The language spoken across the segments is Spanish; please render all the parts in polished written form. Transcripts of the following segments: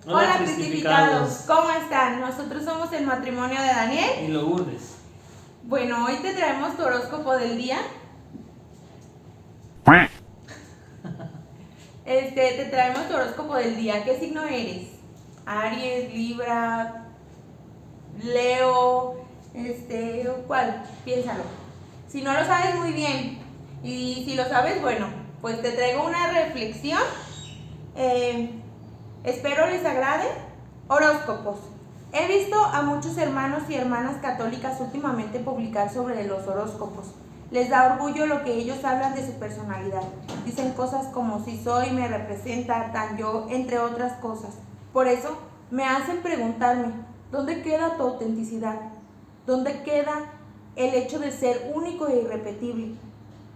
Hola cristificados, ¿cómo están? Nosotros somos el matrimonio de Daniel y Lourdes. Bueno, hoy te traemos tu horóscopo del día. Te traemos tu horóscopo del día. ¿Qué signo eres? Aries, Libra, Leo, ¿cuál? Piénsalo. Si no lo sabes, muy bien. Y si lo sabes, bueno, pues te traigo una reflexión. Espero les agrade. Horóscopos. He visto a muchos hermanos y hermanas católicas últimamente publicar sobre los horóscopos. Les da orgullo lo que ellos hablan de su personalidad. Dicen cosas como si soy, me representa, tan yo, entre otras cosas. Por eso me hacen preguntarme, ¿dónde queda tu autenticidad? ¿Dónde queda el hecho de ser único e irrepetible?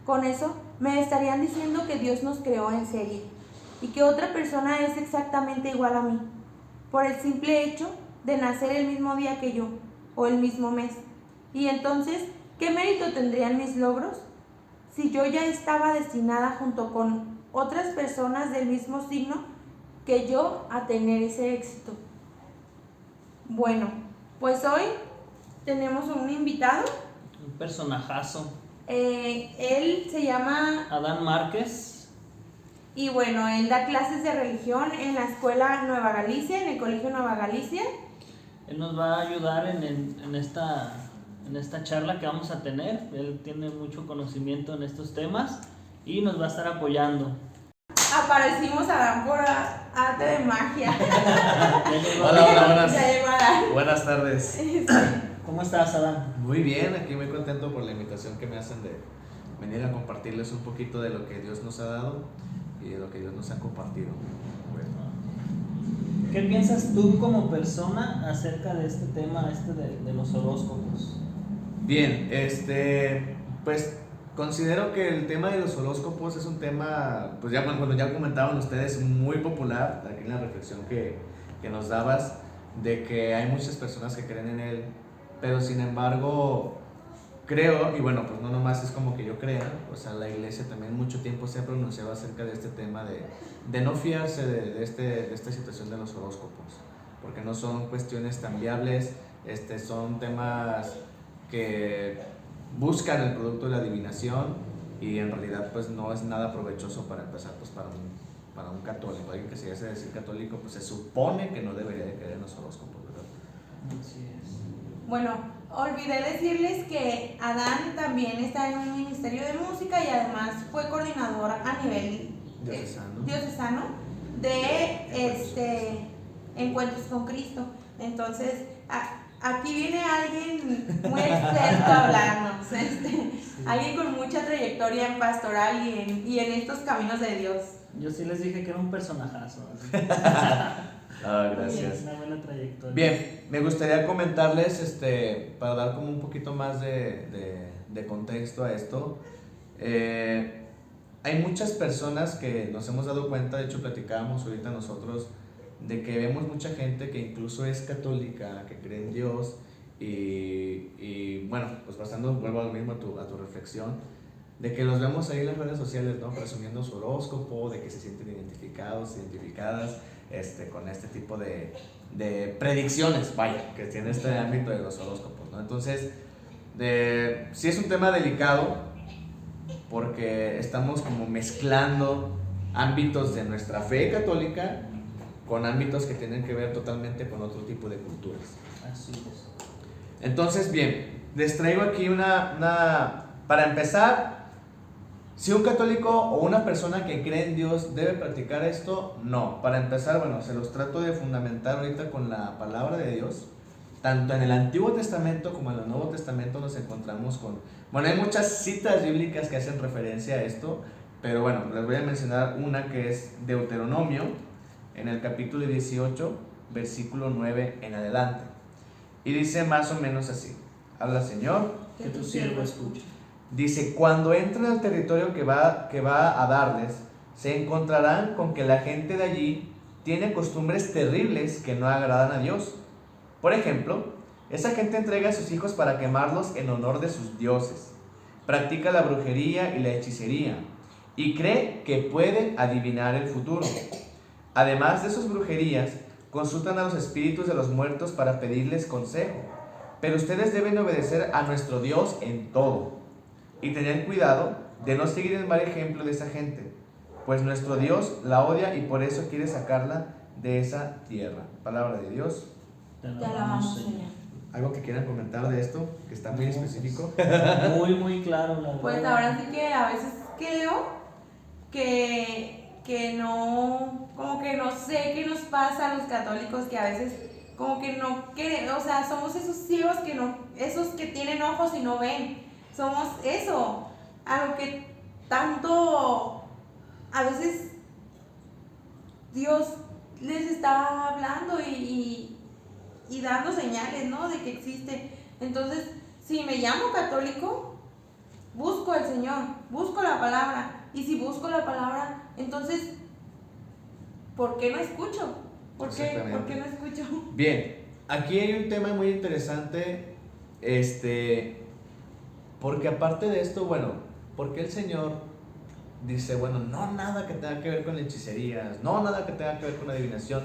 Con eso me estarían diciendo que Dios nos creó en serie y que otra persona es exactamente igual a mí, por el simple hecho de nacer el mismo día que yo, o el mismo mes. Y entonces, ¿qué mérito tendrían mis logros si yo ya estaba destinada junto con otras personas del mismo signo que yo a tener ese éxito? Bueno, pues hoy tenemos un invitado. Un personajazo. Él se llama Adán Márquez. Y bueno, él da clases de religión en la escuela Nueva Galicia, en el colegio Nueva Galicia. Él nos va a ayudar en esta charla que vamos a tener. Él tiene mucho conocimiento en estos temas y nos va a estar apoyando. Aparecimos Adán por arte de magia. Hola, buenas tardes. ¿Cómo estás, Adán? Muy bien, aquí muy contento por la invitación que me hacen de venir a compartirles un poquito de lo que Dios nos ha dado y de lo que Dios nos ha compartido. Bueno. ¿Qué piensas tú como persona acerca de este tema, de los horóscopos? Bien, pues considero que el tema de los horóscopos es un tema, pues ya cuando ya comentaban ustedes, muy popular, aquí en la reflexión que nos dabas, de que hay muchas personas que creen en él, pero sin embargo creo, y bueno, pues no nomás es como que yo crea, o sea, la iglesia también mucho tiempo se ha pronunciado acerca de este tema de no fiarse de esta situación de los horóscopos, porque no son cuestiones tan viables, son temas que buscan el producto de la adivinación y en realidad pues no es nada provechoso para empezar, pues para un católico, alguien que se hace decir católico, pues se supone que no debería de creer en los horóscopos, ¿verdad? Así es. Bueno, olvidé decirles que Adán también está en un ministerio de música y además fue coordinador a nivel diocesano de Encuentros con Cristo. Entonces, aquí viene alguien muy experto a hablarnos, alguien con mucha trayectoria en pastoral y en estos caminos de Dios. Yo sí les dije que era un personajazo. Gracias. Una buena trayectoria. Bien, me gustaría comentarles, para dar como un poquito más de contexto a esto. Hay muchas personas que nos hemos dado cuenta, de hecho platicábamos ahorita nosotros, de que vemos mucha gente que incluso es católica, que cree en Dios y bueno, pues pasando, vuelvo a lo mismo a tu reflexión, de que los vemos ahí en las redes sociales, ¿no? Presumiendo su horóscopo, de que se sienten identificadas con este tipo de predicciones, vaya, que tiene este ámbito de los horóscopos, ¿no? Entonces, sí es un tema delicado porque estamos como mezclando ámbitos de nuestra fe católica con ámbitos que tienen que ver totalmente con otro tipo de culturas. Así es. Entonces, bien, les traigo aquí para empezar, si un católico o una persona que cree en Dios debe practicar esto, no. Para empezar, bueno, se los trato de fundamentar ahorita con la palabra de Dios. Tanto en el Antiguo Testamento como en el Nuevo Testamento nos encontramos con... Bueno, hay muchas citas bíblicas que hacen referencia a esto, pero bueno, les voy a mencionar una que es Deuteronomio, en el capítulo 18, versículo 9 en adelante. Y dice más o menos así: habla Señor, que tu siervo escuche. Dice, cuando entren al territorio que va a darles, se encontrarán con que la gente de allí tiene costumbres terribles que no agradan a Dios. Por ejemplo, esa gente entrega a sus hijos para quemarlos en honor de sus dioses. Practica la brujería y la hechicería. y cree que puede adivinar el futuro. Además de sus brujerías, consultan a los espíritus de los muertos para pedirles consejo. Pero ustedes deben obedecer a nuestro Dios en todo y tener cuidado de no seguir el mal ejemplo de esa gente, pues nuestro Dios la odia y por eso quiere sacarla de esa tierra. Palabra de Dios. Te Te alabamos, Señor. ¿Algo que quieran comentar de esto? Que está muy específico. Muy, muy claro, la verdad. Pues ahora sí que a veces creo que no, como que no sé qué nos pasa a los católicos, que a veces como que no queremos, o sea, somos esos ciegos que no, esos que tienen ojos y no ven, somos eso, a lo que tanto a veces Dios les está hablando y dando señales, ¿no? De que existe. Entonces, si me llamo católico, busco al Señor, busco la palabra. Y si busco la palabra, entonces, ¿por qué no escucho? ¿Por qué no escucho? Bien, aquí hay un tema muy interesante, porque aparte de esto, bueno, ¿por qué el Señor dice, bueno, no nada que tenga que ver con hechicerías, no nada que tenga que ver con adivinación?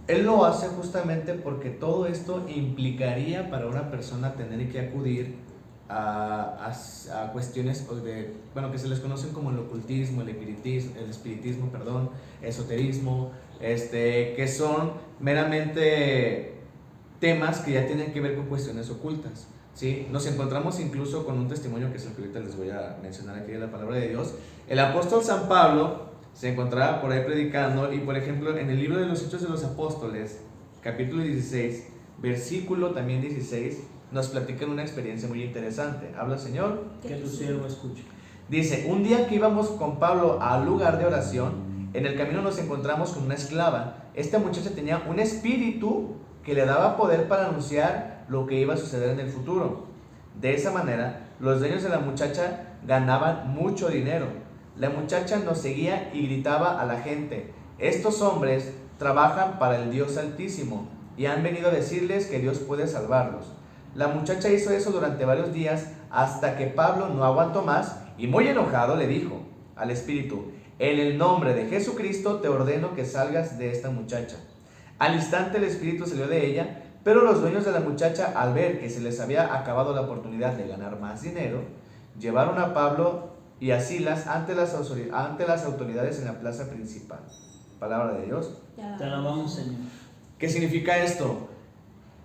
Él lo hace justamente porque todo esto implicaría para una persona tener que acudir a cuestiones bueno, que se les conocen como el ocultismo, el espiritismo, perdón, esoterismo, que son meramente temas que ya tienen que ver con cuestiones ocultas, ¿sí? Nos encontramos incluso con un testimonio que es el que ahorita les voy a mencionar aquí en la palabra de Dios. El apóstol San Pablo se encontraba por ahí predicando y, por ejemplo, en el libro de los Hechos de los Apóstoles, capítulo 16, versículo también 16, nos platican una experiencia muy interesante. Habla el Señor. Que tu siervo escuche. Dice, un día que íbamos con Pablo al lugar de oración, en el camino nos encontramos con una esclava. Esta muchacha tenía un espíritu que le daba poder para anunciar lo que iba a suceder en el futuro. De esa manera, los dueños de la muchacha ganaban mucho dinero. La muchacha nos seguía y gritaba a la gente, estos hombres trabajan para el Dios Altísimo y han venido a decirles que Dios puede salvarlos. La muchacha hizo eso durante varios días hasta que Pablo no aguantó más y muy enojado le dijo al espíritu, en el nombre de Jesucristo te ordeno que salgas de esta muchacha. Al instante el espíritu salió de ella, pero los dueños de la muchacha, al ver que se les había acabado la oportunidad de ganar más dinero, llevaron a Pablo y a Silas ante las autoridades en la plaza principal. Palabra de Dios. Te alabamos, Señor. ¿Qué significa esto?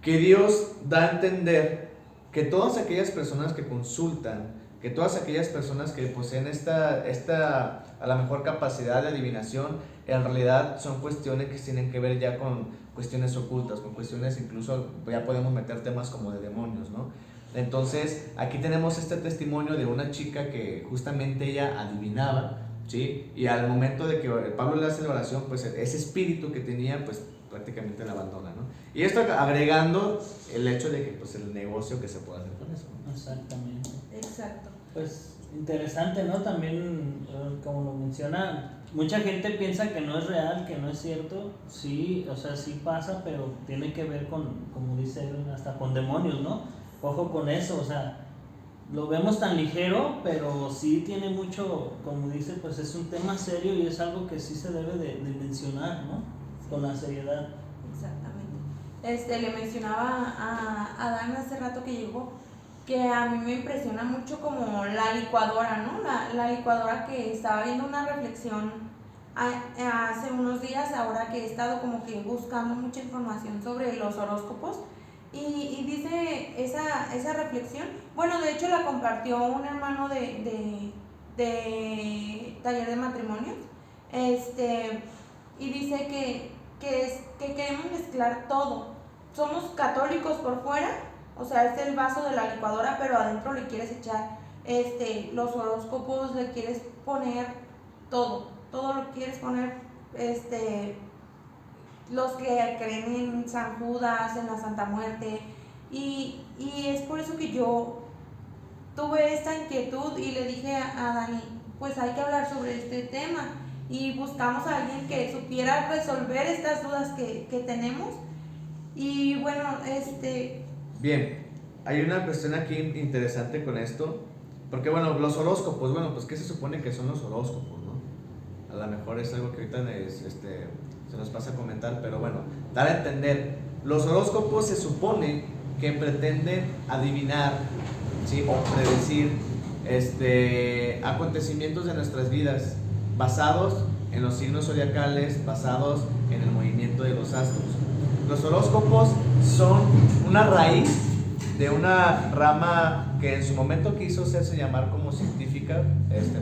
Que Dios da a entender que todas aquellas personas que consultan, que todas aquellas personas que poseen esta a la mejor capacidad de adivinación, en realidad son cuestiones que tienen que ver ya con cuestiones ocultas, con cuestiones incluso, ya podemos meter temas como de demonios, ¿no? Entonces, aquí tenemos este testimonio de una chica que justamente ella adivinaba, ¿sí? Y al momento de que Pablo le hace la oración, pues ese espíritu que tenía, pues prácticamente la abandona, ¿no? Y esto agregando el hecho de que, pues, el negocio que se puede hacer con eso, ¿no? Exactamente. Exacto. Pues interesante, ¿no? También, como lo menciona, mucha gente piensa que no es real, que no es cierto. Sí, o sea, sí pasa, pero tiene que ver con, como dice él, hasta con demonios, ¿no? Ojo con eso, o sea, lo vemos tan ligero, pero sí tiene mucho, como dice, pues es un tema serio y es algo que sí se debe de mencionar, ¿no? Con la seriedad. Exactamente. Le mencionaba a Dan hace rato que llegó, que a mí me impresiona mucho como la licuadora, ¿no? La licuadora, que estaba viendo una reflexión hace unos días, ahora que he estado como que buscando mucha información sobre los horóscopos, y dice esa reflexión, bueno, de hecho la compartió un hermano de taller de matrimonios, y dice que queremos mezclar todo. Somos católicos por fuera, o sea, es el vaso de la licuadora, pero adentro le quieres echar los horóscopos, le quieres poner todo lo quieres poner, los que creen en San Judas, en la Santa Muerte, y es por eso que yo tuve esta inquietud y le dije a Dani, pues hay que hablar sobre este tema, y buscamos a alguien que supiera resolver estas dudas que tenemos. Y bueno, Bien, hay una cuestión aquí interesante con esto, Porque bueno, los horóscopos, bueno, pues ¿qué se supone que son los horóscopos, no? A lo mejor es algo que ahorita se nos pasa a comentar, pero bueno, dar a entender, los horóscopos se supone que pretenden adivinar, ¿sí? O predecir acontecimientos de nuestras vidas basados en los signos zodiacales, basados en el movimiento de los astros. Los horóscopos son una raíz de una rama que en su momento quiso hacerse llamar como científica,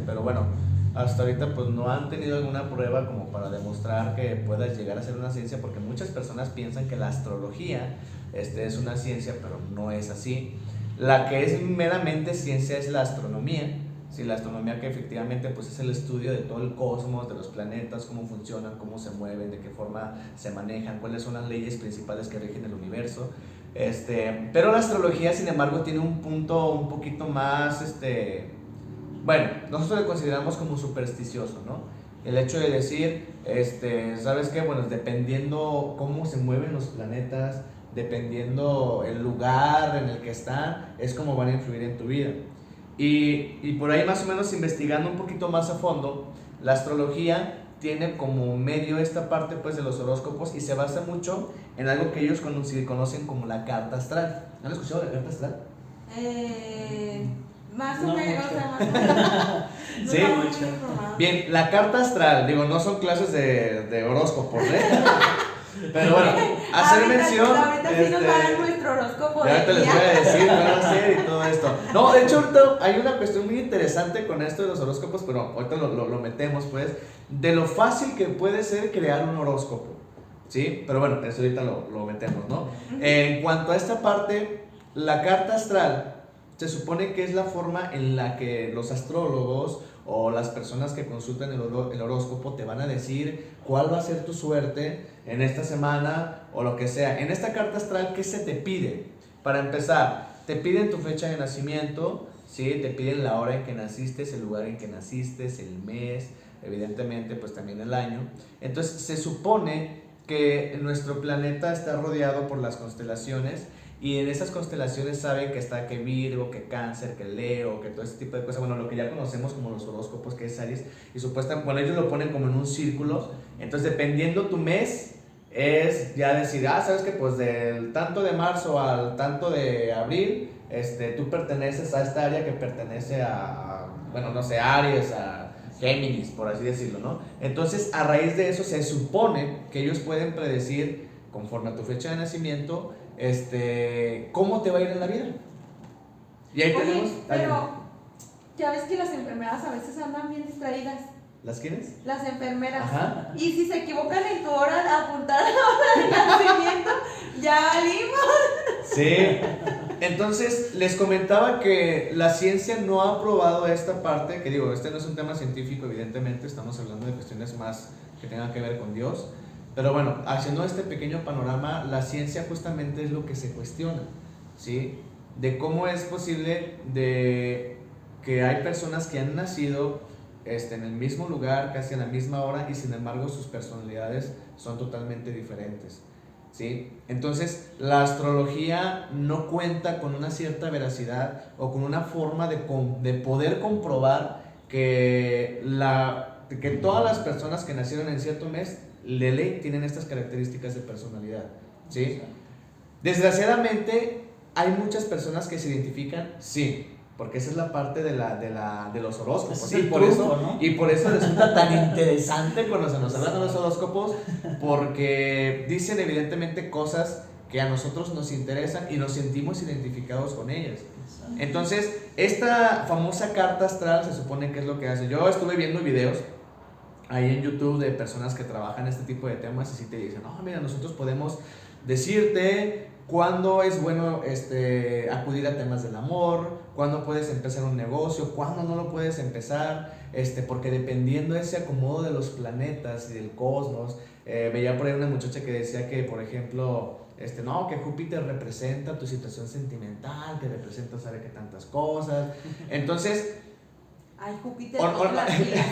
pero bueno, hasta ahorita pues no han tenido alguna prueba como para demostrar que pueda llegar a ser una ciencia, porque muchas personas piensan que la astrología es una ciencia, pero no es así. La que es meramente ciencia es la astronomía, ¿sí? La astronomía, que efectivamente pues es el estudio de todo el cosmos, de los planetas, cómo funcionan, cómo se mueven, de qué forma se manejan, cuáles son las leyes principales que rigen el universo. Pero la astrología, sin embargo, tiene un punto un poquito más, bueno, nosotros le consideramos como supersticioso, ¿no? El hecho de decir, ¿sabes qué? Bueno, dependiendo cómo se mueven los planetas, dependiendo el lugar en el que están, es como van a influir en tu vida. Y por ahí más o menos investigando un poquito más a fondo, la astrología tiene como medio esta parte pues de los horóscopos, y se basa mucho en algo que ellos conocen como la carta astral. ¿Han escuchado de la carta astral? Más o No menos, mucho. o sea, más o menos. No Sí. estaba muy informada. Bien, la carta astral, digo, no son clases de horóscopos, ¿eh? Pero bueno, hacer mención. Ahorita sí nos va a dar nuestro horóscopo Ya de ahorita les voy día. a decir qué van a hacer y todo esto. No, de hecho, ahorita hay una cuestión muy interesante con esto de los horóscopos, pero ahorita lo metemos, pues, de lo fácil que puede ser crear un horóscopo, ¿sí? Pero bueno, eso ahorita lo metemos, ¿no? En cuanto a esta parte, la carta astral se supone que es la forma en la que los astrólogos o las personas que consultan el horóscopo te van a decir cuál va a ser tu suerte en esta semana o lo que sea. En esta carta astral, ¿qué se te pide? Para empezar, te piden tu fecha de nacimiento, ¿sí? Te piden la hora en que naciste, el lugar en que naciste, el mes, evidentemente pues también el año. Entonces se supone que nuestro planeta está rodeado por las constelaciones, y en esas constelaciones saben que está que Virgo, que Cáncer, que Leo, que todo ese tipo de cosas, bueno, lo que ya conocemos como los horóscopos, que es Aries, y supuestamente, bueno, ellos lo ponen como en un círculo. Entonces dependiendo tu mes, es ya decir, sabes que pues del tanto de marzo al tanto de abril, tú perteneces a esta área que pertenece bueno, no sé, Aries, a Géminis, por así decirlo, ¿no? Entonces, a raíz de eso se supone que ellos pueden predecir, conforme a tu fecha de nacimiento, cómo te va a ir en la vida. Y ahí Oye, tenemos. pero ya ves que las enfermeras a veces andan bien distraídas. ¿Las quiénes? Las enfermeras. Ajá. Y si se equivocan en tu hora de apuntar a la hora de nacimiento, ya valimos. Sí. Entonces, les comentaba que la ciencia no ha probado esta parte, que digo, no es un tema científico, evidentemente, estamos hablando de cuestiones más que tengan que ver con Dios. Pero bueno, haciendo este pequeño panorama, la ciencia justamente es lo que se cuestiona, ¿sí? De cómo es posible de que hay personas que han nacido en el mismo lugar, casi a la misma hora, y sin embargo sus personalidades son totalmente diferentes, ¿sí? Entonces, la astrología no cuenta con una cierta veracidad o con una forma de poder comprobar que todas las personas que nacieron en cierto mes de ley tienen estas características de personalidad, ¿sí? Desgraciadamente hay muchas personas que se identifican, sí, porque esa es la parte de los horóscopos, Es ¿sí? el por truco, eso, ¿no? y por eso resulta tan interesante cuando se nos hablan de los horóscopos, porque dicen evidentemente cosas que a nosotros nos interesan y nos sentimos identificados con ellas. Entonces, esta famosa carta astral se supone que es lo que hace. Yo estuve viendo videos ahí en YouTube de personas que trabajan este tipo de temas, y sí te dicen, mira, nosotros podemos decirte cuándo es bueno acudir a temas del amor, cuándo puedes empezar un negocio, cuándo no lo puedes empezar, porque dependiendo de ese acomodo de los planetas y del cosmos, veía por ahí una muchacha que decía que, por ejemplo, que Júpiter representa tu situación sentimental, que representa sabe qué tantas cosas. Entonces, Ay, Júpiter, ponte las pilas.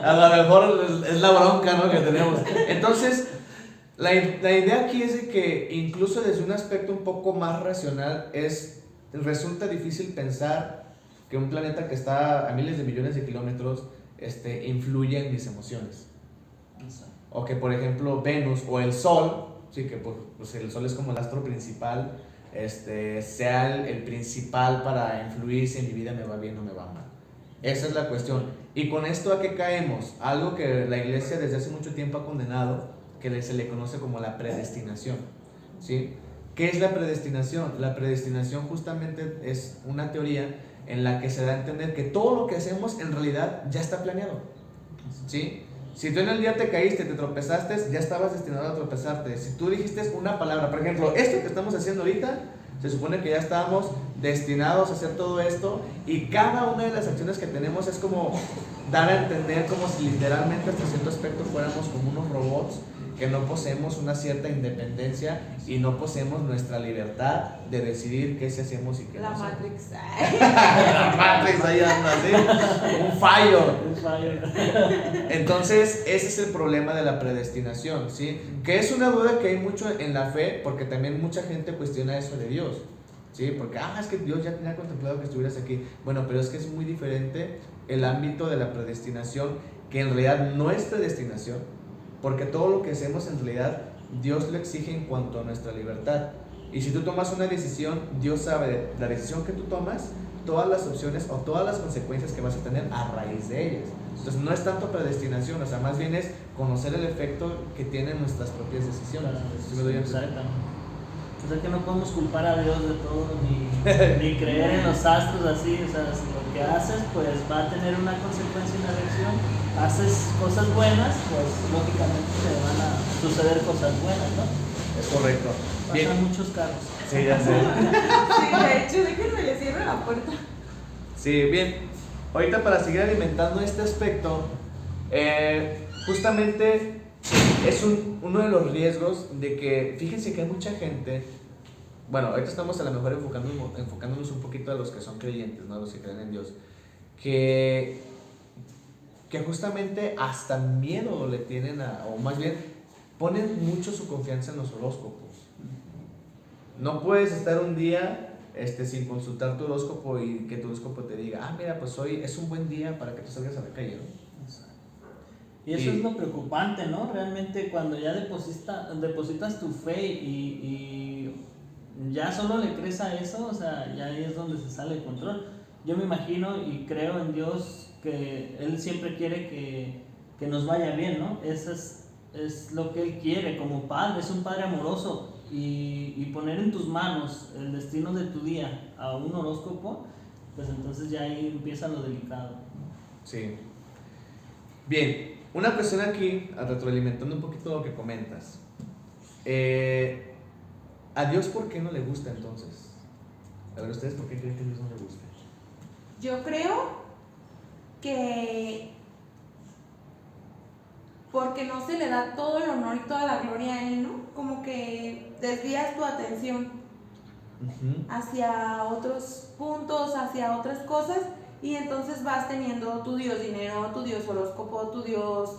a lo mejor es la bronca, ¿no?, que tenemos. Entonces, la idea aquí es de que incluso desde un aspecto un poco más racional resulta difícil pensar que un planeta que está a miles de millones de kilómetros influye en mis emociones. O que, por ejemplo, Venus o el Sol, sí, que pues el Sol es como el astro principal, sea el principal para influir si en mi vida me va bien o me va mal. Esa es la cuestión. Y con esto, ¿a qué caemos? Algo que la iglesia desde hace mucho tiempo ha condenado, que se le conoce como la predestinación, ¿sí? ¿Qué es la predestinación? La predestinación justamente es una teoría en la que se da a entender que todo lo que hacemos en realidad ya está planeado, ¿sí? Si tú en el día te caíste, te tropezaste, ya estabas destinado a tropezarte. Si tú dijiste una palabra, por ejemplo, esto que estamos haciendo ahorita, se supone que ya estábamos destinados a hacer todo esto, y cada una de las acciones que tenemos es como dar a entender como si literalmente hasta cierto aspecto fuéramos como unos robots que no poseemos una cierta independencia y no poseemos nuestra libertad de decidir qué sí hacemos y qué La no hacemos. Matrix. La Matrix ahí anda, ¿sí? Un fallo. Entonces, ese es el problema de la predestinación, ¿sí? Que es una duda que hay mucho en la fe, porque también mucha gente cuestiona eso de Dios, ¿sí? Porque, es que Dios ya tenía contemplado que estuvieras aquí. Bueno, pero es que es muy diferente el ámbito de la predestinación, que en realidad no es predestinación, porque todo lo que hacemos en realidad Dios lo exige en cuanto a nuestra libertad. Y si tú tomas una decisión, Dios sabe la decisión que tú tomas, todas las opciones o todas las consecuencias que vas a tener a raíz de ellas. Entonces no es tanto predestinación, o sea, más bien es conocer el efecto que tienen nuestras propias decisiones. ¿Sí me doy a entender? O sea que no podemos culpar a Dios de todo, ni creer en los astros así. O sea, si lo que haces pues va a tener una consecuencia y una reacción. Haces cosas buenas, pues lógicamente te van a suceder cosas buenas, ¿no? Es correcto. Pasan muchos carros. Sí, ya sé. Sí, de hecho, déjenme le cierro la puerta. Sí, bien. Ahorita para seguir alimentando este aspecto, justamente es uno de los riesgos de que, fíjense que hay mucha gente, bueno, ahorita estamos a lo mejor enfocándonos un poquito a los que son creyentes, ¿no? Los que creen en Dios, que justamente hasta miedo le tienen o más bien ponen mucho su confianza en los horóscopos. No puedes estar un día sin consultar tu horóscopo y que tu horóscopo te diga, mira, pues hoy es un buen día para que tú salgas a la calle, ¿no? Y eso es lo preocupante, ¿no? Realmente cuando ya depositas tu fe y ya solo le crees a eso, o sea, ya ahí es donde se sale el control. Yo me imagino y creo en Dios que Él siempre quiere que nos vaya bien, ¿no? Eso es lo que Él quiere como padre, es un padre amoroso. Y poner en tus manos el destino de tu día a un horóscopo, pues entonces ya ahí empieza lo delicado. Sí. Bien, una cuestión aquí, retroalimentando un poquito lo que comentas. ¿A Dios por qué no le gusta entonces? A ver, ¿ustedes por qué creen que a Dios no le gusta? Yo creo que porque no se le da todo el honor y toda la gloria a Él, ¿no? Como que desvías tu atención hacia otros puntos, hacia otras cosas, y entonces vas teniendo tu Dios dinero, tu Dios horóscopo, tu Dios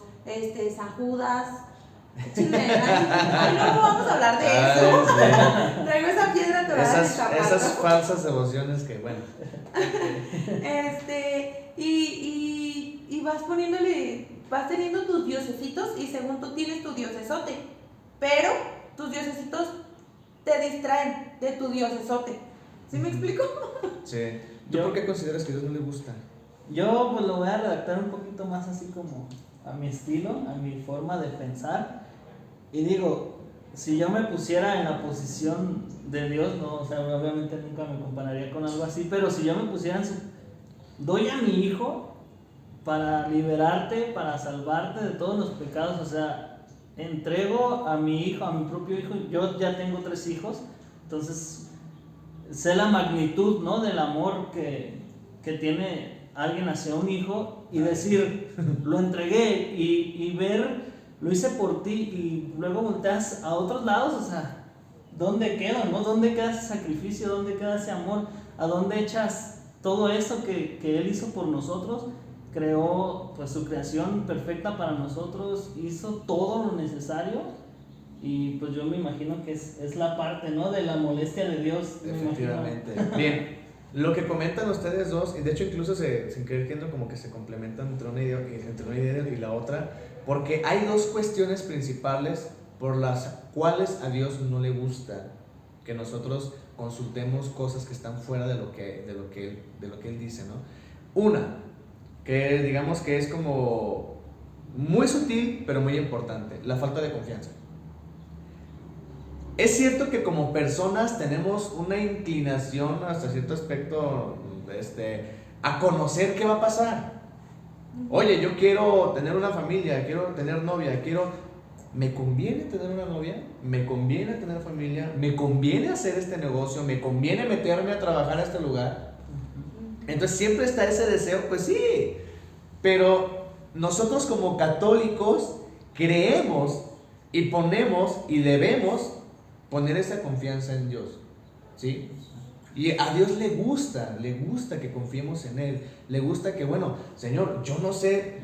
San Judas. Ay, luego vamos a hablar de eso. Sí. Traigo esa piedra atorada en el zapato. Esas falsas devociones que, bueno. Y vas teniendo tus diosesitos, y según tú tienes tu diosesote, pero tus diosesitos te distraen de tu diosesote. ¿Sí me explico? Sí. ¿Tú por qué consideras que a Dios no le gusta? Yo pues lo voy a redactar un poquito más así como a mi estilo, a mi forma de pensar. Y digo, si yo me pusiera en la posición de Dios, no, o sea, obviamente nunca me compararía con algo así, pero si yo me pusiera en su... Doy a mi hijo para liberarte, para salvarte de todos los pecados, o sea, entrego a mi hijo, a mi propio hijo. Yo ya tengo 3 hijos, entonces sé la magnitud, ¿no?, del amor que tiene alguien hacia un hijo, y decir, lo entregué, y ver, lo hice por ti, y luego volteas a otros lados, o sea, ¿dónde queda, no? ¿Dónde queda ese sacrificio? ¿Dónde queda ese amor? ¿A dónde echas todo eso que Él hizo por nosotros? Creó pues su creación perfecta para nosotros, hizo todo lo necesario, y pues yo me imagino que es la parte, ¿no?, de la molestia de Dios. Efectivamente. Bien, Lo que comentan ustedes dos, y de hecho incluso sin querer queriendo como que se complementan entre una idea y la otra, porque hay dos cuestiones principales por las cuales a Dios no le gusta que nosotros consultemos cosas que están fuera de lo que Él dice, ¿no? Una, que digamos que es como muy sutil, pero muy importante, la falta de confianza. Es cierto que como personas tenemos una inclinación hasta cierto aspecto a conocer qué va a pasar. Oye, yo quiero tener una familia, quiero tener novia, ¿me conviene tener una novia? ¿Me conviene tener familia? ¿Me conviene hacer este negocio? ¿Me conviene meterme a trabajar a este lugar? Entonces siempre está ese deseo, pues sí, pero nosotros como católicos creemos y ponemos y debemos poner esa confianza en Dios, ¿sí? Y a Dios le gusta que confiemos en Él, le gusta que, bueno, Señor, yo no sé,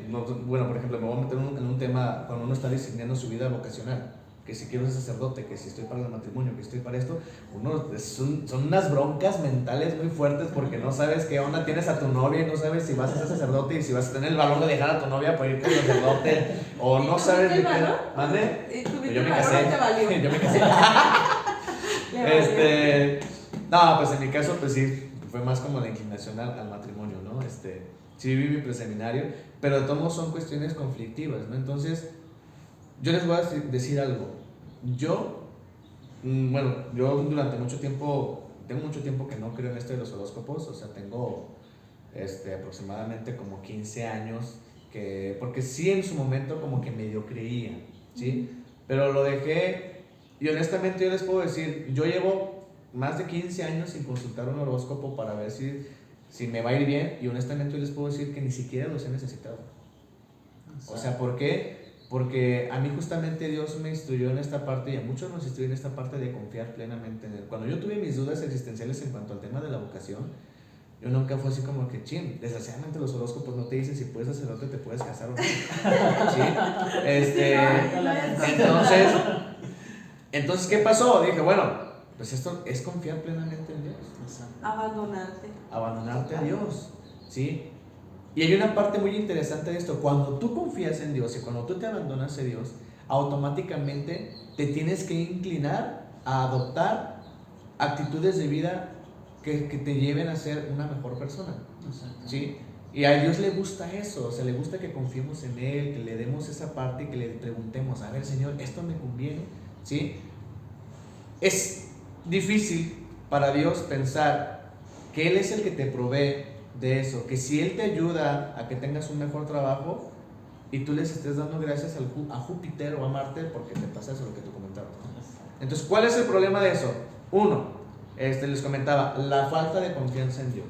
bueno, por ejemplo, me voy a meter en un tema cuando uno está diseñando su vida vocacional, que si quiero ser sacerdote, que si estoy para el matrimonio, que estoy para esto, son unas broncas mentales muy fuertes porque no sabes qué onda tienes a tu novia y no sabes si vas a ser sacerdote y si vas a tener el valor de dejar a tu novia para irte al sacerdote, o no sabes de qué. ¿Mande? Yo me casé. Yo me casé. No, pues en mi caso, pues sí, fue más como la inclinación al matrimonio, ¿no? Sí viví mi preseminario, pero de todos modos son cuestiones conflictivas, ¿no? Entonces, yo les voy a decir algo. Yo durante mucho tiempo, tengo mucho tiempo que no creo en esto de los horóscopos, o sea, tengo aproximadamente como 15 años, porque sí en su momento como que medio creía, ¿sí? Pero lo dejé, y honestamente yo les puedo decir, yo llevo más de 15 años sin consultar un horóscopo para ver si me va a ir bien, y honestamente yo les puedo decir que ni siquiera los he necesitado. O sea, ¿por qué? Porque a mí justamente Dios me instruyó en esta parte, y a muchos nos instruyó en esta parte de confiar plenamente en Él. Cuando yo tuve mis dudas existenciales en cuanto al tema de la vocación, yo nunca fue así como que, desgraciadamente los horóscopos no te dicen si puedes sacerdote, te puedes casar o no. ¿Sí? Entonces, ¿qué pasó? Dije, bueno, pues esto es confiar plenamente en Dios. Abandonarte a Dios, ¿sí? Y hay una parte muy interesante de esto. Cuando tú confías en Dios y cuando tú te abandonas a Dios, automáticamente te tienes que inclinar a adoptar actitudes de vida que te lleven a ser una mejor persona, ¿sí? Y a Dios le gusta eso, o sea, le gusta que confiemos en Él, que le demos esa parte y que le preguntemos, a ver, Señor, ¿esto me conviene? ¿Sí? Es difícil para Dios pensar que Él es el que te provee de eso, que si Él te ayuda a que tengas un mejor trabajo y tú les estés dando gracias a Júpiter o a Marte porque te pasa eso, lo que tú comentabas. Entonces, ¿cuál es el problema de eso? Uno, les comentaba, la falta de confianza en Dios,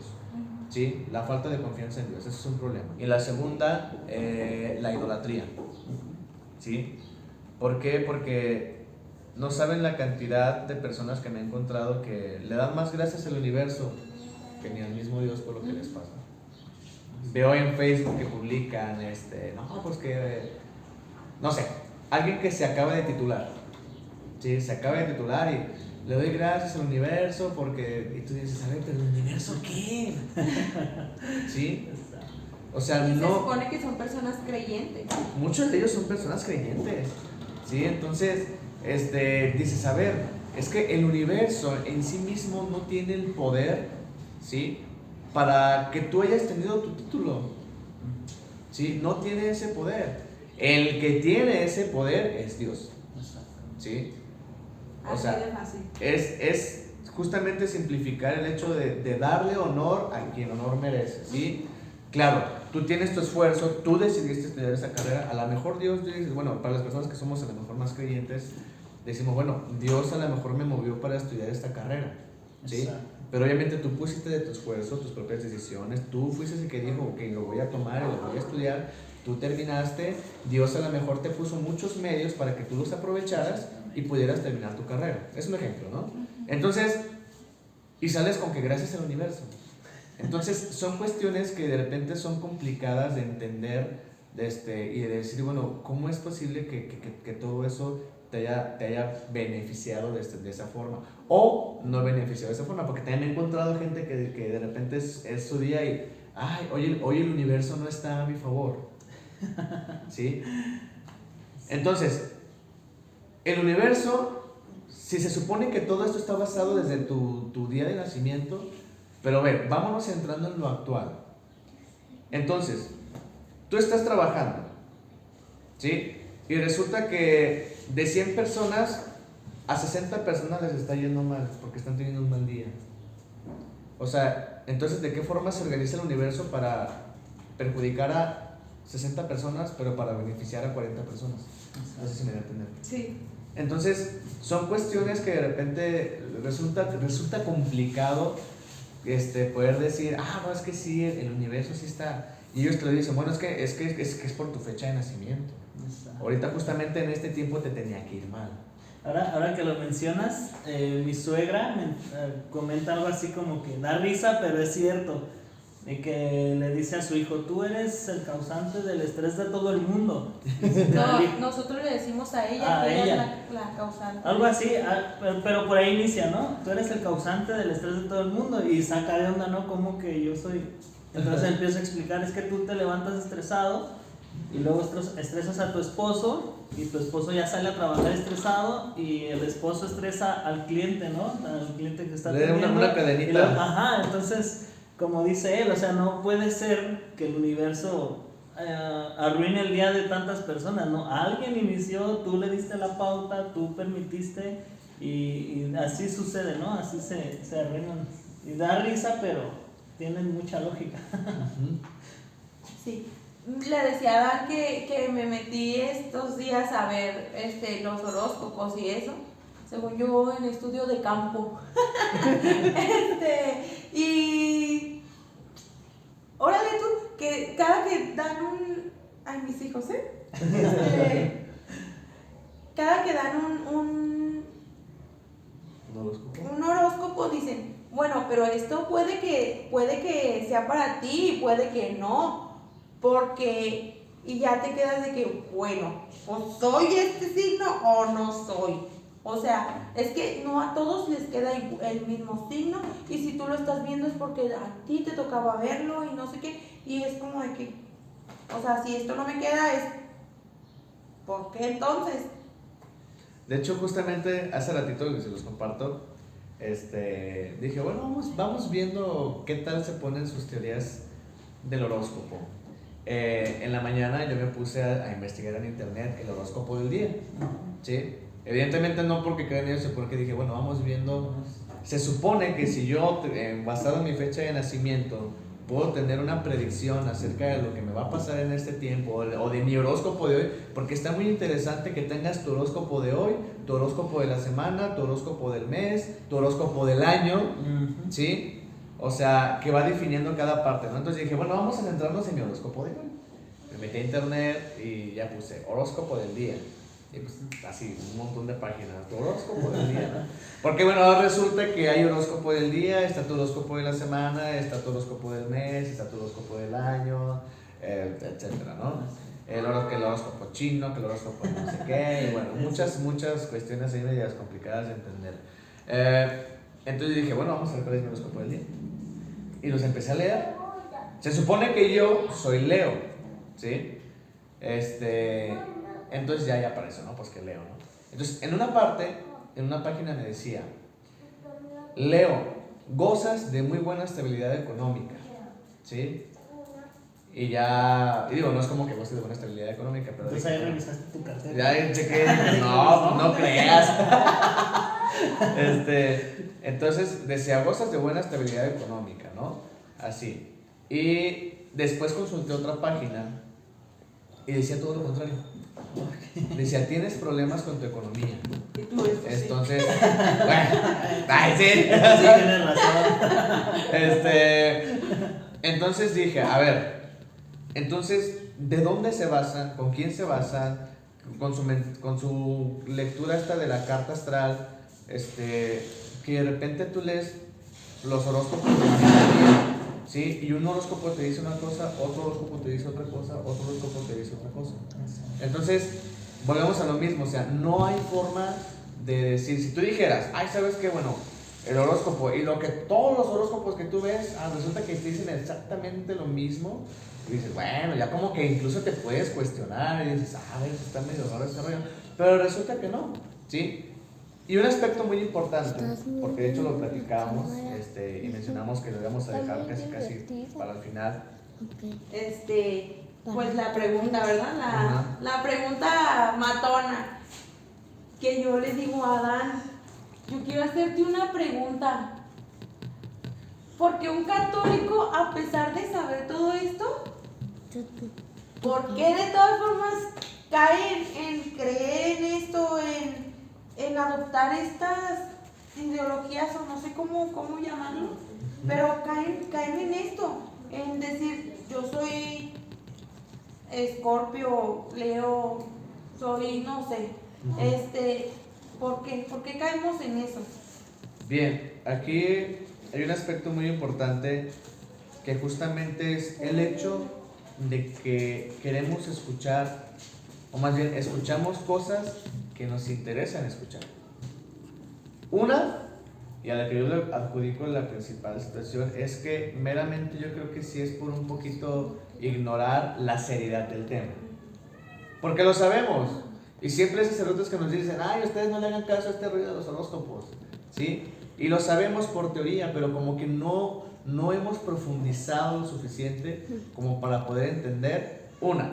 ¿sí? La falta de confianza en Dios, ese es un problema. Y la segunda, la idolatría, ¿sí? ¿Por qué? Porque no saben la cantidad de personas que me he encontrado que le dan más gracias al universo que ni al mismo Dios por lo que les pasa. Veo en Facebook que publican, no, pues que, no sé, alguien que se acaba de titular, ¿sí? Se acaba de titular y le doy gracias al universo porque, y tú dices, a ver, pero ¿el universo qué? ¿Sí? O sea, y no. Se supone que son personas creyentes. Muchos de ellos son personas creyentes, ¿sí? Entonces, dices, a ver, es que el universo en sí mismo no tiene el poder, ¿sí? Para que tú hayas tenido tu título, ¿sí? No tiene ese poder. El que tiene ese poder es Dios, ¿sí? O sea, es justamente simplificar el hecho de darle honor a quien honor merece, ¿sí? Claro, tú tienes tu esfuerzo, tú decidiste estudiar esa carrera, a lo mejor Dios dice, bueno, para las personas que somos a lo mejor más creyentes, decimos, bueno, Dios a lo mejor me movió para estudiar esta carrera, ¿sí? Exacto. Pero obviamente tú pusiste de tu esfuerzo, tus propias decisiones, tú fuiste el que dijo, ok, lo voy a tomar y lo voy a estudiar, tú terminaste, Dios a lo mejor te puso muchos medios para que tú los aprovecharas y pudieras terminar tu carrera. Es un ejemplo, ¿no? Entonces, y sales con que gracias al universo. Entonces, son cuestiones que de repente son complicadas de entender y de decir, bueno, ¿cómo es posible que todo eso te haya beneficiado de esa forma, o no beneficiado de esa forma, porque también he encontrado gente que de repente es su día y, ay, hoy el universo no está a mi favor, ¿sí? Entonces, el universo, si se supone que todo esto está basado desde tu día de nacimiento, pero vámonos centrando en lo actual. Entonces, tú estás trabajando, ¿sí? Y resulta que de 100 personas, a 60 personas les está yendo mal, porque están teniendo un mal día. O sea, entonces, ¿de qué forma se organiza el universo para perjudicar a 60 personas, pero para beneficiar a 40 personas? No sé si me voy a entender. Sí. Entonces, son cuestiones que de repente resulta complicado poder decir, no, es que sí, el universo sí está. Y ellos te lo dicen, bueno, es que es por tu fecha de nacimiento. Exacto. Ahorita justamente en este tiempo te tenía que ir mal. Ahora que lo mencionas, mi suegra comenta algo así como que da risa, pero es cierto. Y que le dice a su hijo, tú eres el causante del estrés de todo el mundo. No, nosotros le decimos a ella que ella es la causante. Algo así, pero por ahí inicia, ¿no? Tú eres el causante del estrés de todo el mundo. Y saca de onda, ¿no? Como que yo soy. Entonces empiezo a explicar, es que tú te levantas estresado y luego estresas a tu esposo y tu esposo ya sale a trabajar estresado y el esposo estresa al cliente, ¿no? Al cliente que está teniendo. Una cadenita. Entonces, como dice él, o sea, no puede ser que el universo arruine el día de tantas personas, ¿no? Alguien inició, tú le diste la pauta, tú permitiste y así sucede, ¿no? Así se arruinan. Y da risa, pero tienen mucha lógica. Sí. Le decía a Dan que me metí estos días a ver los horóscopos y eso, según yo en estudio de campo. Y órale tú, que cada que dan ay, mis hijos, cada que dan un horóscopo dicen, bueno, pero esto puede que sea para ti y puede que no. Porque, y ya te quedas de que, bueno, o soy este signo o no soy. O sea, es que no a todos les queda el mismo signo, y si tú lo estás viendo es porque a ti te tocaba verlo y no sé qué, y es como de que, o sea, si esto no me queda es, ¿por qué entonces? De hecho, justamente hace ratito que se los comparto, dije, bueno, vamos viendo qué tal se ponen sus teorías del horóscopo. En la mañana yo me puse a investigar en internet el horóscopo del día, ¿sí? Evidentemente no porque crean ellos, sino porque dije, bueno, vamos viendo. Se supone que si yo, basado en mi fecha de nacimiento, puedo tener una predicción acerca de lo que me va a pasar en este tiempo, o de mi horóscopo de hoy, porque está muy interesante que tengas tu horóscopo de hoy, tu horóscopo de la semana, tu horóscopo del mes, tu horóscopo del año, ¿sí? O sea, que va definiendo cada parte, ¿no? Entonces dije, bueno, vamos a centrarnos en mi horóscopo de hoy. Me metí a internet y ya puse horóscopo del día. Y pues así, un montón de páginas, tu horóscopo del día, ¿no? Porque bueno, ahora resulta que hay horóscopo del día, está tu horóscopo de la semana, está tu horóscopo del mes, está tu horóscopo del año, etcétera, ¿no? Que el horóscopo chino, que el horóscopo no sé qué, y bueno, muchas cuestiones ahí medias complicadas de entender. Entonces dije, bueno, vamos a ver cuál es mi horóscopo del día. Y los empecé a leer. Se supone que yo soy Leo, ¿sí? Entonces ya apareció, ¿no? Pues que Leo, ¿no? Entonces, en una página me decía, Leo, gozas de muy buena estabilidad económica, ¿sí? Y digo, no es como que goces de buena estabilidad económica, pero... Entonces ahí revisaste tu cartera. Ya chequé, no creas. Entonces decía, gozas de buena estabilidad económica, ¿no? Así. Y después consulté otra página y decía todo lo contrario. Decía, tienes problemas con tu economía. Y tú eso, entonces, bueno, ay, sí. Sí, tienes razón. Entonces dije, a ver, entonces, ¿de dónde se basan? ¿Con quién se basan? Con su lectura esta de la carta astral, que de repente tú lees los horóscopos del día, ¿sí? Y un horóscopo te dice una cosa, otro horóscopo te dice otra cosa, otro horóscopo te dice otra cosa. Entonces volvemos a lo mismo, o sea, no hay forma de decir, si tú dijeras, ay, ¿sabes qué? Bueno, el horóscopo y lo que todos los horóscopos que tú ves, resulta que te dicen exactamente lo mismo, y dices, bueno, ya como que incluso te puedes cuestionar y dices, a ver, está medio raro este rollo, pero resulta que no, ¿sí? Y un aspecto muy importante, porque de hecho lo platicamos y mencionamos que lo íbamos a dejar casi para el final. Pues la pregunta, ¿verdad? La pregunta matona que yo le digo a Adán, yo quiero hacerte una pregunta. ¿Por qué un católico, a pesar de saber todo esto, por qué de todas formas cae en creer en esto, en adoptar estas ideologías o no sé cómo llamarlo, pero caen en esto, en decir, yo soy Escorpio, Leo, soy, no sé, ¿por qué? ¿Por qué caemos en eso? Bien, aquí hay un aspecto muy importante que justamente es el hecho de que queremos escuchar, o más bien escuchamos cosas que nos interesan escuchar. Una, y a la que yo le adjudico la principal situación, es que meramente yo creo que sí es por un poquito ignorar la seriedad del tema. Porque lo sabemos. Y siempre hay sacerdotes que nos dicen, ay, ustedes no le hagan caso a este rollo de los horóscopos, ¿sí? Y lo sabemos por teoría, pero como que no hemos profundizado lo suficiente como para poder entender, una,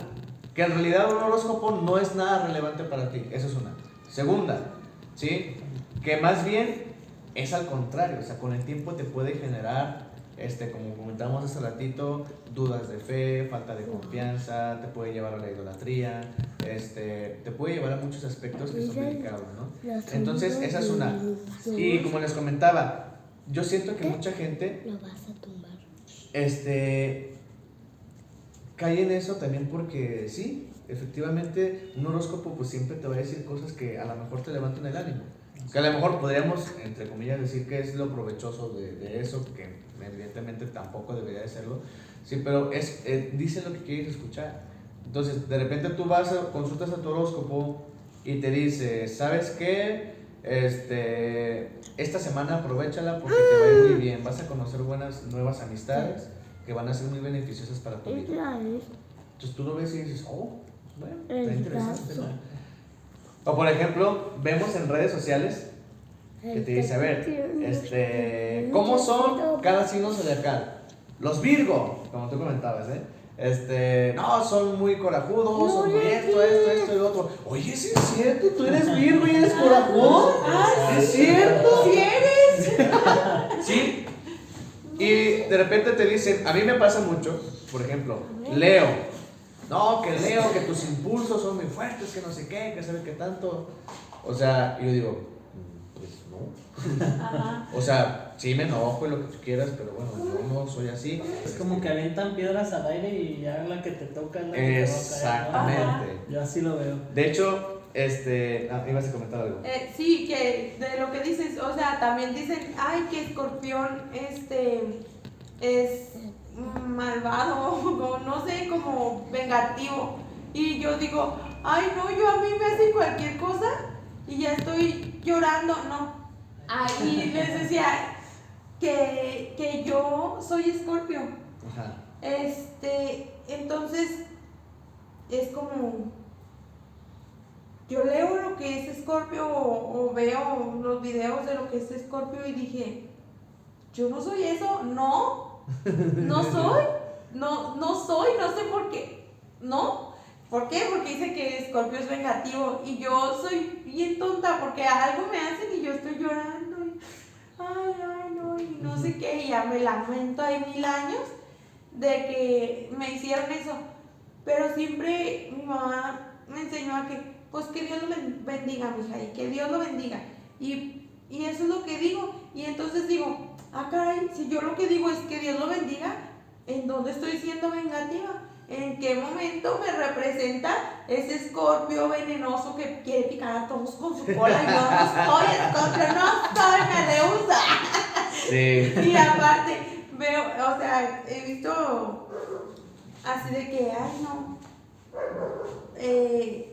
que en realidad un horóscopo no es nada relevante para ti, eso es una. Segunda, ¿sí? Que más bien es al contrario, o sea, con el tiempo te puede generar, como comentamos hace ratito, dudas de fe, falta de confianza, te puede llevar a la idolatría, te puede llevar a muchos aspectos que son delicados, ¿no? Entonces, esa es una. Y como les comentaba, yo siento que mucha gente lo vas a tumbar. Cae en eso también porque sí, efectivamente, un horóscopo pues siempre te va a decir cosas que a lo mejor te levantan el ánimo. Que a lo mejor podríamos, entre comillas, decir que es lo provechoso de eso, que evidentemente tampoco debería de serlo, sí, pero dice lo que quieres escuchar. Entonces, de repente tú consultas a tu horóscopo y te dice, ¿sabes qué? Esta semana aprovechala porque te va a ir muy bien, vas a conocer buenas nuevas amistades que van a ser muy beneficiosas para tu vida. Entonces tú lo ves y dices, oh, bueno, está interesante, ¿no? O por ejemplo, vemos en redes sociales que te dice, a ver, ¿cómo son cada signo zodiacal? Los Virgo, como tú comentabas, no, son muy corajudos, son muy esto y lo otro. Oye, ¿sí es cierto? ¿Tú eres Virgo y eres corajudo? ¿Es cierto? ¿Sí eres? Sí. Y de repente te dicen, a mí me pasa mucho, por ejemplo, Leo. No, que Leo, que tus impulsos son muy fuertes, que no sé qué, que sabe qué tanto. O sea, yo digo, pues no. Ajá. O sea, sí me enojo y lo que tú quieras, pero bueno, yo no soy así. Es como que avientan piedras al aire y ya la que te toca es la que te va a caer, ¿no? Exactamente. Yo así lo veo. De hecho, ibas a comentar algo. Sí, que de lo que dices, o sea, también dicen, ay, que Escorpión, es malvado, o no sé, como vengativo. Y yo digo, ay, no, yo a mí me hacen cualquier cosa y ya estoy llorando, no. Ahí les decía que yo soy Escorpio. Ajá. Entonces, es como, yo leo lo que es Escorpio o veo los videos de lo que es Escorpio y dije, yo no soy eso, no soy, no sé por qué, ¿no? ¿Por qué? Porque dice que Escorpio es vengativo y yo soy bien tonta porque algo me hacen y yo estoy llorando y ay, no, y no sé qué, y ya me lamento ahí 1000 años de que me hicieron eso, pero siempre mi mamá me enseñó a que, pues que Dios lo bendiga, mija, y que Dios lo bendiga, y eso es lo que digo, y entonces digo, caray, si yo lo que digo es que Dios lo bendiga, ¿en dónde estoy siendo vengativa? ¿En qué momento me representa ese Escorpio venenoso que quiere picar a todos con su cola? Y yo no soy Escorpio, no soy Meleusa. Sí. Y aparte, veo, o sea, he visto así de que, ay no,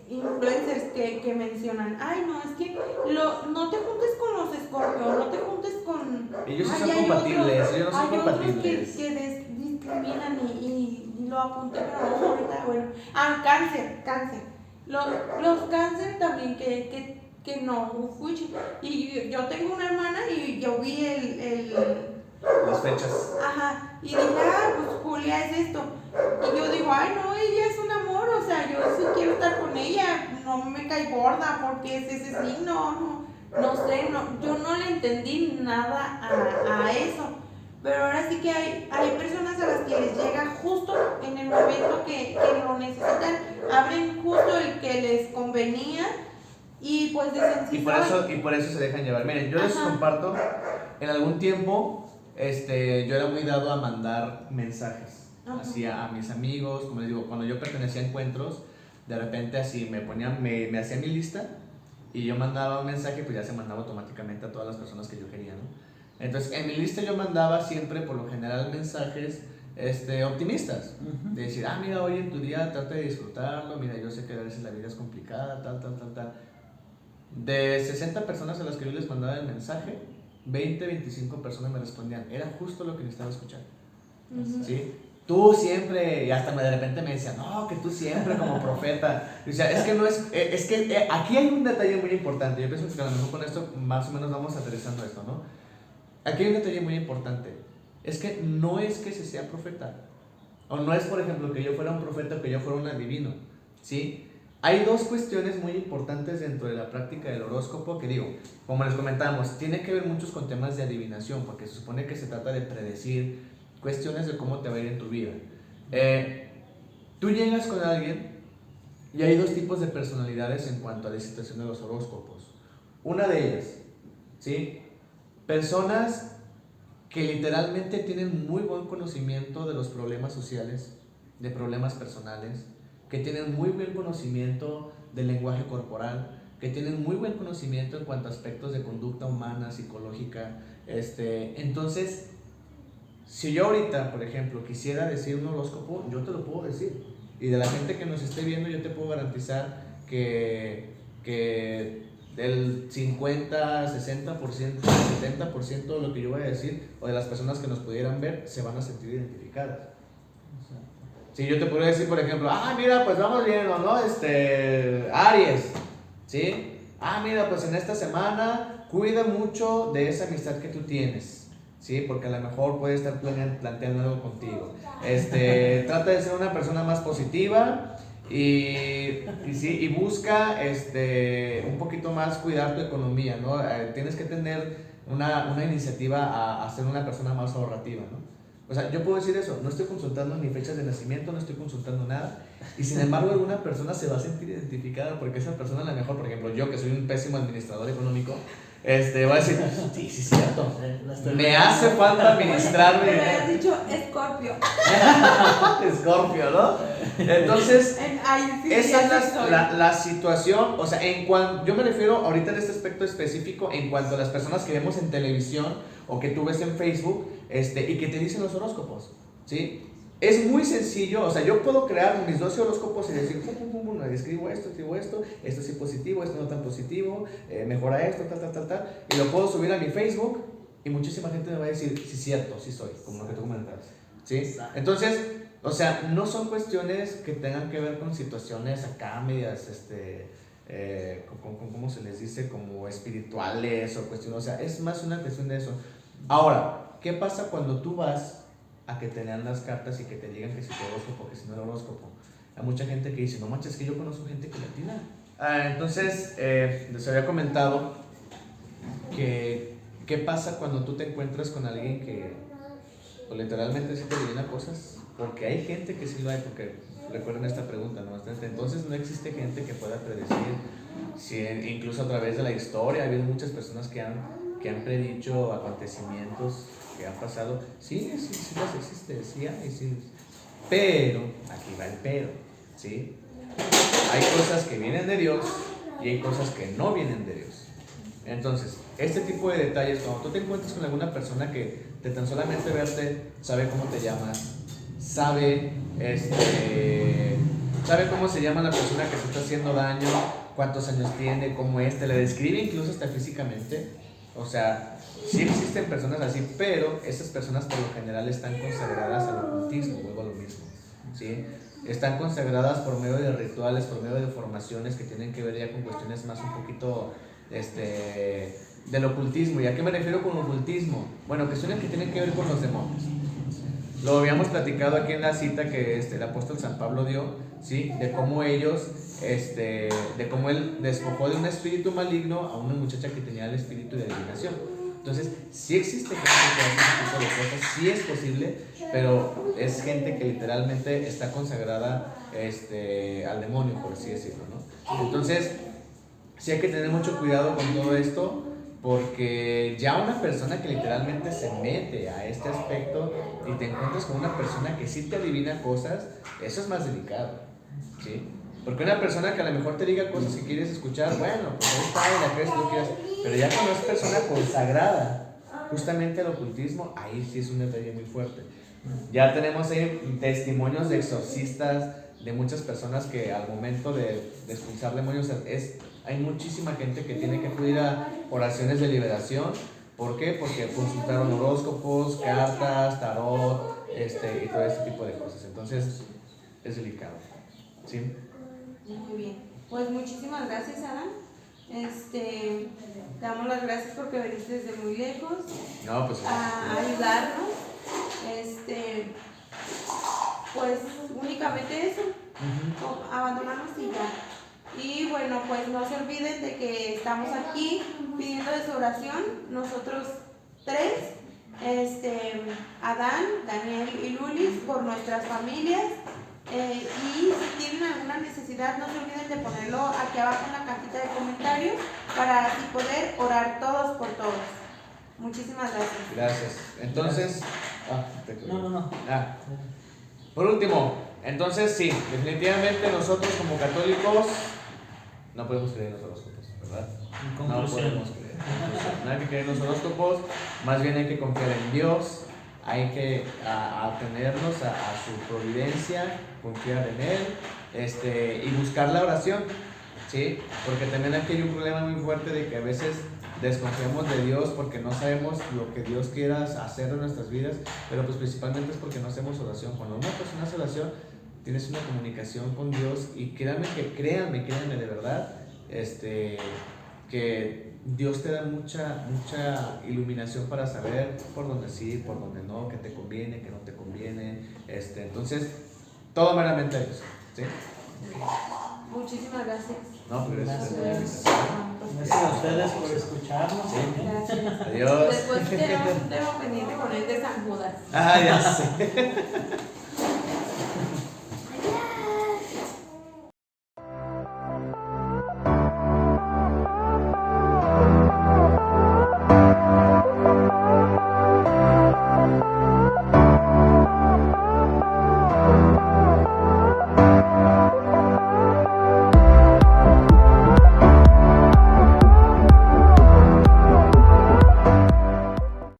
influencers que mencionan, ay, no, es que no te juntes con los Escorpio, no te juntes con... Ellos sí ay, son hay compatibles, otros, ellos no son hay otros compatibles. que discriminan y lo apunté, pero no, ahorita, bueno. Cáncer. Los cáncer también que no, fuchi. Y yo tengo una hermana y yo vi Las fechas. ajá, y dije, pues Julia es esto. Y yo digo, ay, no, ella es un amor, o sea, yo sí quiero estar con ella, no me cae gorda porque es ese signo, no sé, yo no le entendí nada a eso. Pero ahora sí que hay personas a las que les llega justo en el momento que lo necesitan, abren justo el que les convenía y pues dicen, sí, Y por eso se dejan llevar. Miren, yo les ajá. comparto, en algún tiempo, yo era muy dado a mandar mensajes, Ajá. así a mis amigos, como les digo, cuando yo pertenecía a encuentros, de repente así me hacía mi lista y yo mandaba un mensaje, pues ya se mandaba automáticamente a todas las personas que yo quería, ¿no? Entonces, en mi lista yo mandaba siempre, por lo general, mensajes optimistas. Ujú. De decir, mira, hoy en tu día trata de disfrutarlo, mira, yo sé que a veces la vida es complicada, tal. De 60 personas a las que yo les mandaba el mensaje, 20-25 personas me respondían, era justo lo que necesitaba escuchar. Ujú. ¿Sí? Tú siempre, y hasta de repente me decían, no, que tú siempre como profeta. O sea, es que no es que aquí hay un detalle muy importante. Yo pienso que a lo mejor con esto más o menos vamos aterrizando esto, ¿no? Aquí hay un detalle muy importante. Es que no es que se sea profeta. O no es, por ejemplo, que yo fuera un profeta o que yo fuera un adivino. ¿Sí? Hay dos cuestiones muy importantes dentro de la práctica del horóscopo que digo, como les comentamos, tiene que ver muchos con temas de adivinación, porque se supone que se trata de predecir cuestiones de cómo te va a ir en tu vida. Tú llegas con alguien y hay dos tipos de personalidades en cuanto a la situación de los horóscopos. Una de ellas, ¿sí? Personas que literalmente tienen muy buen conocimiento de los problemas sociales, de problemas personales, que tienen muy buen conocimiento del lenguaje corporal, que tienen muy buen conocimiento en cuanto a aspectos de conducta humana, psicológica. Entonces, si yo ahorita, por ejemplo, quisiera decir un horóscopo, yo te lo puedo decir. Y de la gente que nos esté viendo, yo te puedo garantizar que del 50, 60%, 70% de lo que yo voy a decir, o de las personas que nos pudieran ver, se van a sentir identificadas. Si yo te podría decir, por ejemplo, mira, pues vamos bien, ¿no? Aries, ¿sí? Mira, pues en esta semana cuida mucho de esa amistad que tú tienes, ¿sí? Porque a lo mejor puede estar planteando algo contigo. Trata de ser una persona más positiva y busca un poquito más cuidar tu economía, ¿no? Tienes que tener una iniciativa a ser una persona más ahorrativa, ¿no? O sea, yo puedo decir eso, no estoy consultando ni fechas de nacimiento, no estoy consultando nada, y sin embargo alguna persona se va a sentir identificada porque esa persona a lo mejor, por ejemplo, yo que soy un pésimo administrador económico, va a decir, sí, cierto, me hace falta administrar mi Me dinero. habías dicho Escorpio. Escorpio, ¿no? Entonces, Ay, sí, esa así es soy. la situación, o sea, yo me refiero ahorita en este aspecto específico en cuanto a las personas que vemos en televisión o que tú ves en Facebook, y que te dicen los horóscopos, ¿sí? Es muy sencillo, o sea, yo puedo crear mis 12 horóscopos y decir, escribo esto sí positivo, esto no tan positivo, mejora esto, tal, y lo puedo subir a mi Facebook y muchísima gente me va a decir, sí, cierto, sí soy, como lo que tú comentabas, ¿sí? Entonces, o sea, no son cuestiones que tengan que ver con situaciones acá medias, ¿cómo se les dice? Como espirituales o cuestiones, o sea, es más una cuestión de eso. Ahora, ¿qué pasa cuando tú vas a que te lean las cartas y que te digan que si tu horóscopo, que si no el horóscopo? Hay mucha gente que dice, no manches, que yo conozco gente que latina. Entonces, les había comentado que qué pasa cuando tú te encuentras con alguien que pues, literalmente sí te adivina cosas, porque hay gente que sí lo hay, porque recuerden esta pregunta, ¿no? Entonces no existe gente que pueda predecir, incluso a través de la historia ha habido muchas personas que han predicho acontecimientos que han pasado. Sí las existe, sí. Pero, aquí va el pero, ¿sí? Hay cosas que vienen de Dios y hay cosas que no vienen de Dios. Entonces, este tipo de detalles, cuando tú te encuentras con alguna persona que de tan solamente verte sabe cómo te llamas, sabe sabe cómo se llama la persona que se está haciendo daño, cuántos años tiene, cómo es, te le describe incluso hasta físicamente. O sea, sí existen personas así, pero esas personas por lo general están consagradas al ocultismo, vuelvo a lo mismo, ¿sí? Están consagradas por medio de rituales, por medio de formaciones que tienen que ver ya con cuestiones más un poquito del ocultismo. ¿Y a qué me refiero con ocultismo? Bueno, cuestiones que tienen que ver con los demonios. Lo habíamos platicado aquí en la cita que el apóstol San Pablo dio, ¿sí? De cómo ellos, de cómo él despojó de un espíritu maligno a una muchacha que tenía el espíritu de adivinación. Entonces, sí existe gente que hace ese tipo de cosas, sí es posible, pero es gente que literalmente está consagrada al demonio, por así decirlo, ¿no? Entonces, sí hay que tener mucho cuidado con todo esto, porque ya una persona que literalmente se mete a este aspecto y te encuentras con una persona que sí te adivina cosas, eso es más delicado, ¿sí? Porque una persona que a lo mejor te diga cosas que quieres escuchar, bueno, pues ahí está, y la crees lo quieras, pero ya cuando es persona consagrada justamente al ocultismo, ahí sí es un detalle muy fuerte. Ya tenemos ahí testimonios de exorcistas, de muchas personas que al momento de expulsar demonios hay muchísima gente que tiene que acudir a oraciones de liberación. ¿Por qué? Porque consultaron horóscopos, cartas, tarot, y todo este tipo de cosas. Entonces, es delicado, ¿sí? Muy bien. Pues muchísimas gracias, Adán. Te damos las gracias porque veniste desde muy lejos No, pues, a ayudarnos. Pues únicamente eso, abandonarnos y ya. Y bueno, pues no se olviden de que estamos aquí pidiendo de su oración, nosotros tres, Adán, Daniel y Lulis, por nuestras familias. Y si tienen alguna necesidad, no se olviden de ponerlo aquí abajo en la cajita de comentarios para así poder orar todos por todos. Muchísimas gracias. Gracias. Entonces, No. Por último, entonces sí, definitivamente nosotros como católicos no podemos creer en los horóscopos, ¿verdad? No podemos creer. No hay que creer en los horóscopos, más bien hay que confiar en Dios, hay que atenernos a su providencia, confiar en Él, y buscar la oración, ¿sí? Porque también aquí hay un problema muy fuerte de que a veces desconfiamos de Dios porque no sabemos lo que Dios quiera hacer en nuestras vidas, pero pues principalmente es porque no hacemos oración. Cuando una persona hace oración, tienes una comunicación con Dios, y créanme de verdad, que Dios te da mucha iluminación para saber por dónde sí, por dónde no, qué te conviene, qué no te conviene, entonces todo meramente a Dios, ¿sí? Muchísimas gracias. No, pues gracias. Gracias a ustedes por escucharnos. Sí. Gracias. Adiós. Después tenemos un tema pendiente con el de San Judas. Ya sé.